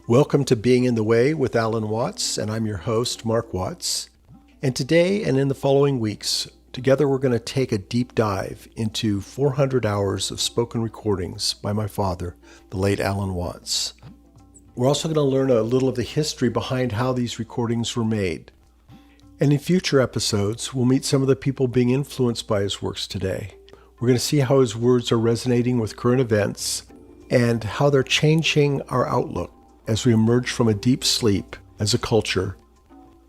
Welcome to Being in the Way with Alan Watts, and I'm your host, Mark Watts. And today and in the following weeks, together we're going to take a deep dive into 400 hours of spoken recordings by my father, the late Alan Watts. We're also going to learn a little of the history behind how these recordings were made. And in future episodes, we'll meet some of the people being influenced by his works today. We're going to see how his words are resonating with current events and how they're changing our outlook as we emerge from a deep sleep as a culture.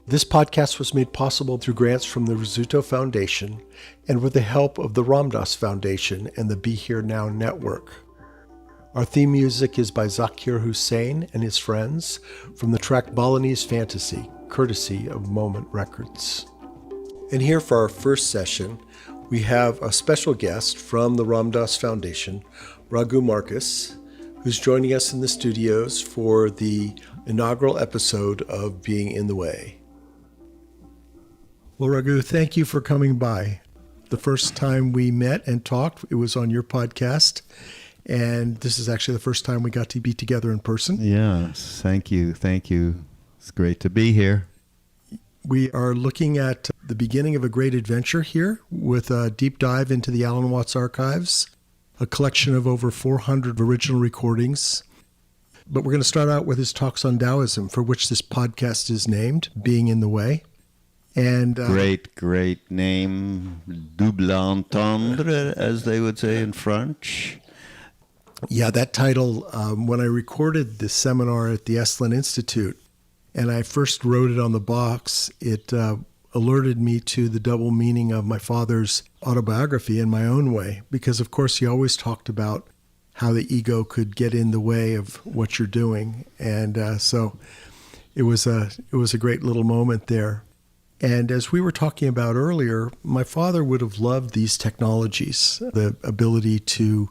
This podcast was made possible through grants from the Rizzuto Foundation and with the help of the Ram Dass Foundation and the Be Here Now Network. Our theme music is by Zakir Hussain and his friends from the track Balinese Fantasy, courtesy of Moment Records. And here for our first session, we have a special guest from the Ram Dass Foundation, Raghu Marcus, who's joining us in the studios for the inaugural episode of Being in the Way. Well, Raghu, thank you for coming by. The first time we met and talked, it was on your podcast, and this is actually the first time we got to be together in person. Yes, thank you. It's great to be here. We are looking at the beginning of a great adventure here with a deep dive into the Alan Watts archives, a collection of over 400 original recordings. But we're going to start out with his talks on Taoism, for which this podcast is named, Being in the Way. And great name, double entendre, as they would say in French. Yeah, that title, when I recorded this seminar at the Esalen Institute, and I first wrote it on the box, it alerted me to the double meaning of my father's autobiography in my own way, because of course he always talked about how the ego could get in the way of what you're doing. And so it was a great little moment there. And as we were talking about earlier, my father would have loved these technologies, the ability to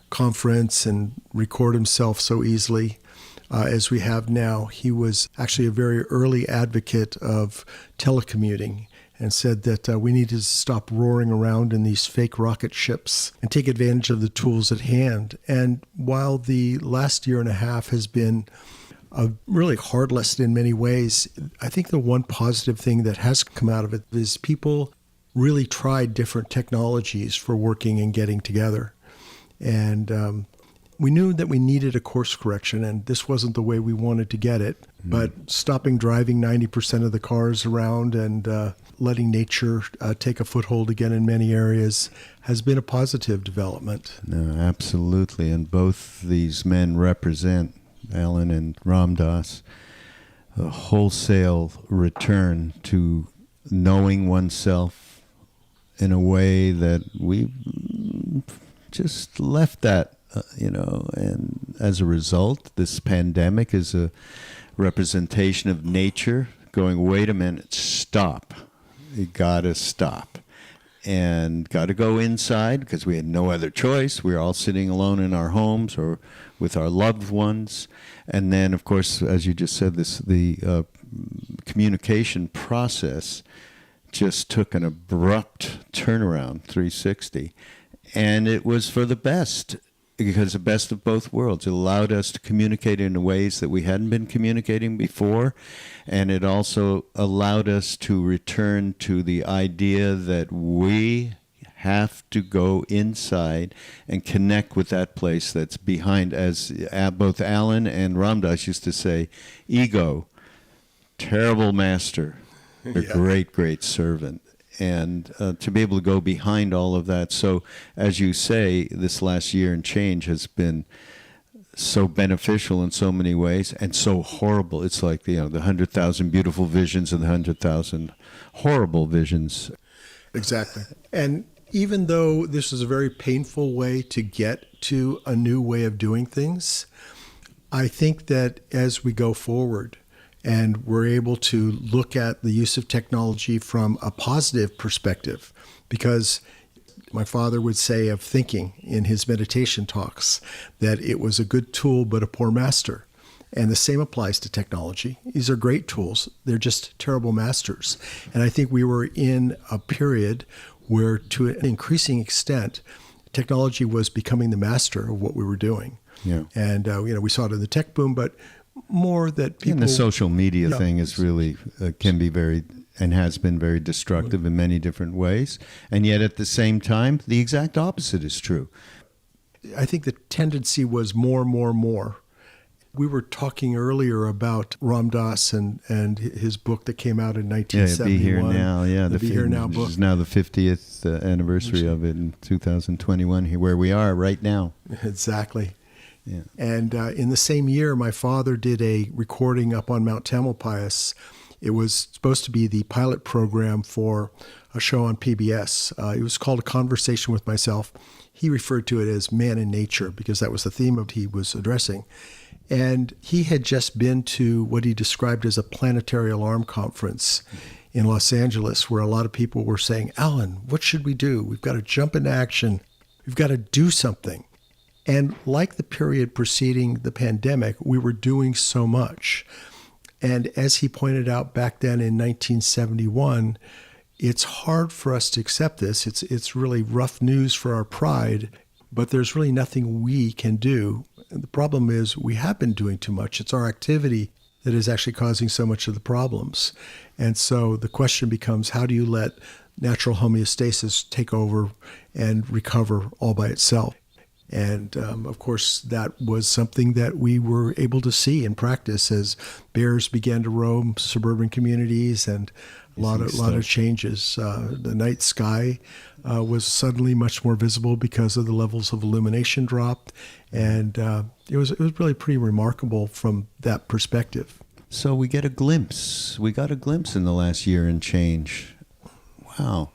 conference and record himself so easily. As we have now. He was actually a very early advocate of telecommuting and said that we needed to stop roaring around in these fake rocket ships and take advantage of the tools at hand. And while the last year and a half has been a really hard lesson in many ways, I think the one positive thing that has come out of it is people really tried different technologies for working and getting together. And we knew that we needed a course correction, and this wasn't the way we wanted to get it. But stopping driving 90% of the cars around and letting nature take a foothold again in many areas has been a positive development. No, absolutely. And both these men represent, Alan and Ram Dass, a wholesale return to knowing oneself in a way that we just left that. And as a result, this pandemic is a representation of nature going, wait a minute, stop. You got to stop. And got to go inside because we had no other choice. We were all sitting alone in our homes or with our loved ones. And then, of course, as you just said, the communication process just took an abrupt turnaround, 360. And it was for the best. Because the best of both worlds. It allowed us to communicate in ways that we hadn't been communicating before, and it also allowed us to return to the idea that we have to go inside and connect with that place that's behind, as both Alan and Ram Dass used to say, ego, terrible master, a great servant. And to be able to go behind all of that. So, as you say, this last year and change has been so beneficial in so many ways and so horrible. It's like, the 100,000 beautiful visions and the 100,000 horrible visions. Exactly. And even though this is a very painful way to get to a new way of doing things, I think that as we go forward, and we're able to look at the use of technology from a positive perspective, because my father would say of thinking in his meditation talks that it was a good tool but a poor master. And the same applies to technology. These are great tools. They're just terrible masters. And I think we were in a period where, to an increasing extent, technology was becoming the master of what we were doing. Yeah. And we saw it in the tech boom, but more that people... And the social media Yeah. thing is really, can be very, and has been very destructive in many different ways. And yet at the same time, the exact opposite is true. I think the tendency was more, more, more. We were talking earlier about Ram Dass and his book that came out in 1971. Be Here Now. Yeah, the Be Here Now book. This is now the 50th anniversary of it in 2021, here where we are right now. Exactly. Yeah. And in the same year, my father did a recording up on Mount Tamalpais. It was supposed to be the pilot program for a show on PBS. It was called A Conversation with Myself. He referred to it as Man in Nature because that was the theme of he was addressing. And he had just been to what he described as a planetary alarm conference in Los Angeles, where a lot of people were saying, Alan, what should we do? We've got to jump into action. We've got to do something. And like the period preceding the pandemic, we were doing so much. And as he pointed out back then in 1971, it's hard for us to accept this. It's really rough news for our pride, but there's really nothing we can do. And the problem is we have been doing too much. It's our activity that is actually causing so much of the problems. And so the question becomes, how do you let natural homeostasis take over and recover all by itself? And of course, that was something that we were able to see in practice as bears began to roam suburban communities, and a lot of changes. The night sky was suddenly much more visible because of the levels of illumination dropped, and it was really pretty remarkable from that perspective. So we get a glimpse. We got a glimpse in the last year and change. Wow,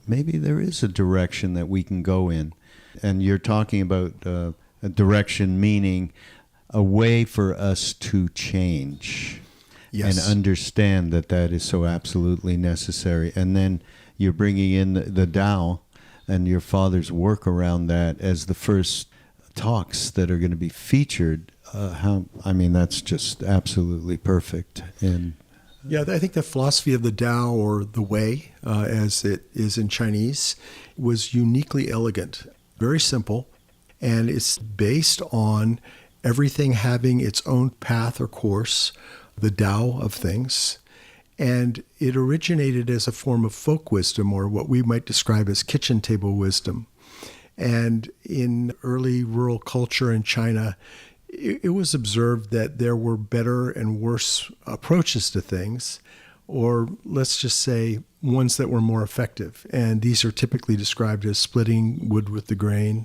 maybe there is a direction that we can go in. And you're talking about a direction, meaning a way for us to change. Yes. And understand that is so absolutely necessary. And then you're bringing in the Tao and your father's work around that as the first talks that are going to be featured. That's just absolutely perfect. And yeah, I think the philosophy of the Tao, or the Way, as it is in Chinese, was uniquely elegant. Very simple, and it's based on everything having its own path or course, the Tao of things. And it originated as a form of folk wisdom, or what we might describe as kitchen table wisdom. And in early rural culture in China, it was observed that there were better and worse approaches to things, or let's just say ones that were more effective. And these are typically described as splitting wood with the grain,